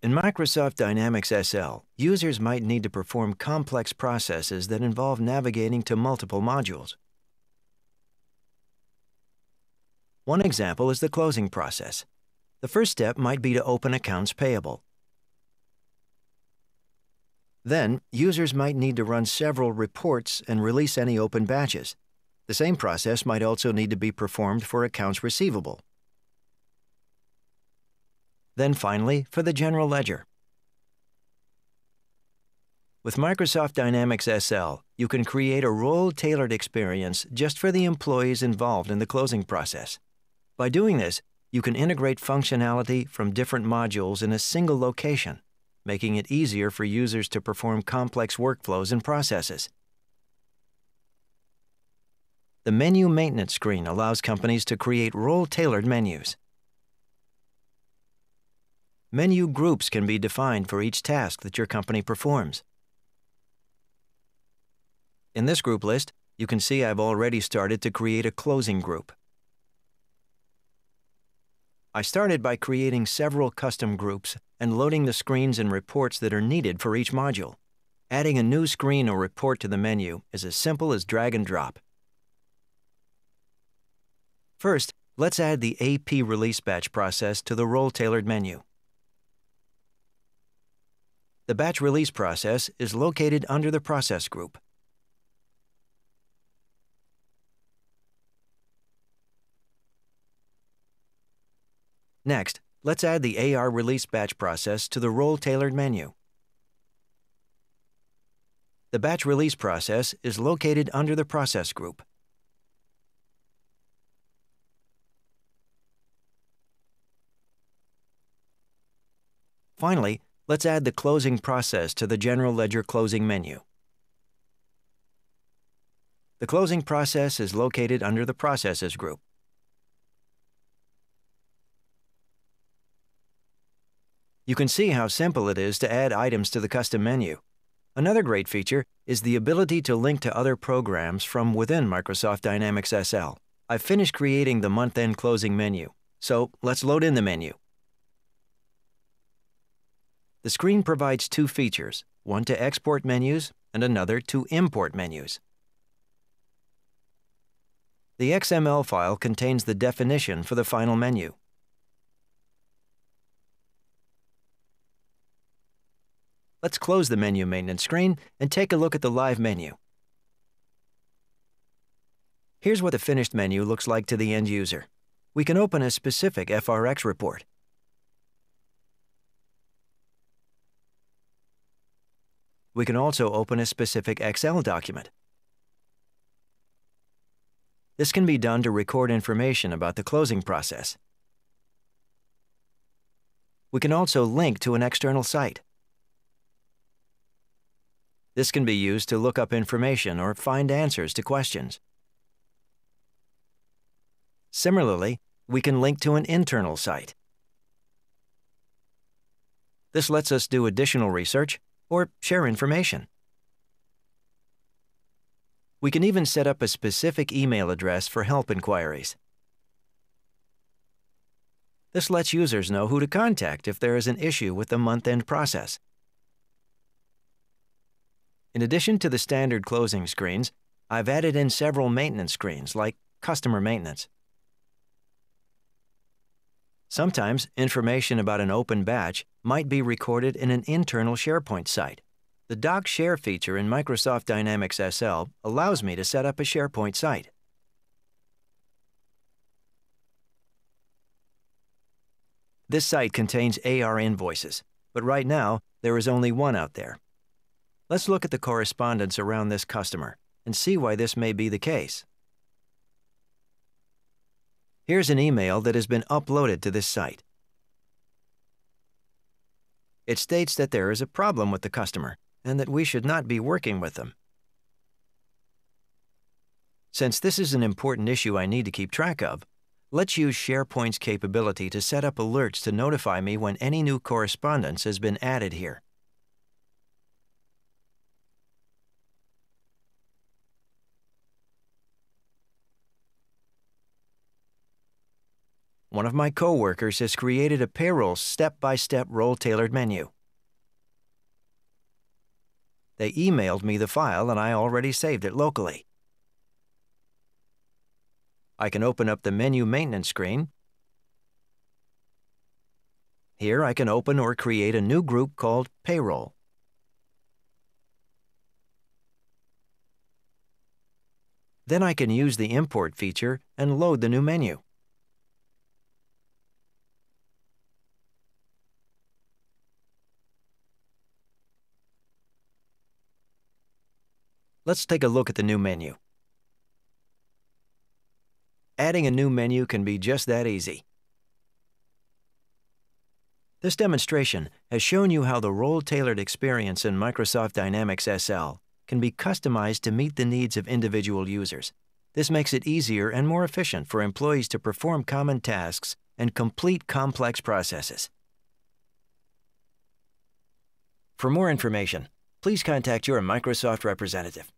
In Microsoft Dynamics SL, users might need to perform complex processes that involve navigating to multiple modules. One example is the closing process. The first step might be to open accounts payable. Then, users might need to run several reports and release any open batches. The same process might also need to be performed for accounts receivable. Then finally, for the general ledger. With Microsoft Dynamics SL, you can create a role-tailored experience just for the employees involved in the closing process. By doing this, you can integrate functionality from different modules in a single location, making it easier for users to perform complex workflows and processes. The Menu Maintenance screen allows companies to create role-tailored menus. Menu groups can be defined for each task that your company performs. In this group list, you can see I've already started to create a closing group. I started by creating several custom groups and loading the screens and reports that are needed for each module. Adding a new screen or report to the menu is as simple as drag and drop. First, let's add the AP release batch process to the role-tailored menu. The batch release process is located under the Process group. Next, let's add the AR release batch process to the role-tailored menu. The batch release process is located under the Process group. Finally, let's add the closing process to the General Ledger closing menu. The closing process is located under the Processes group. You can see how simple it is to add items to the custom menu. Another great feature is the ability to link to other programs from within Microsoft Dynamics SL. I've finished creating the month-end closing menu, so let's load in the menu. The screen provides two features, one to export menus and another to import menus. The XML file contains the definition for the final menu. Let's close the Menu Maintenance screen and take a look at the live menu. Here's what the finished menu looks like to the end user. We can open a specific FRX report. We can also open a specific Excel document. This can be done to record information about the closing process. We can also link to an external site. This can be used to look up information or find answers to questions. Similarly, we can link to an internal site. This lets us do additional research or share information. We can even set up a specific email address for help inquiries. This lets users know who to contact if there is an issue with the month-end process. In addition to the standard closing screens, I've added in several maintenance screens like Customer Maintenance. Sometimes information about an open batch might be recorded in an internal SharePoint site. The Doc Share feature in Microsoft Dynamics SL allows me to set up a SharePoint site. This site contains AR invoices, but right now there is only one out there. Let's look at the correspondence around this customer and see why this may be the case. Here's an email that has been uploaded to this site. It states that there is a problem with the customer and that we should not be working with them. Since this is an important issue I need to keep track of, let's use SharePoint's capability to set up alerts to notify me when any new correspondence has been added here. one of my coworkers has created a payroll step-by-step role-tailored menu. They emailed me the file and I already saved it locally. I can open up the menu maintenance screen. Here I can open or create a new group called Payroll. Then I can use the import feature and load the new menu. Let's take a look at the new menu. Adding a new menu can be just that easy. This demonstration has shown you how the role-tailored experience in Microsoft Dynamics SL can be customized to meet the needs of individual users. This makes it easier and more efficient for employees to perform common tasks and complete complex processes. For more information, please contact your Microsoft representative.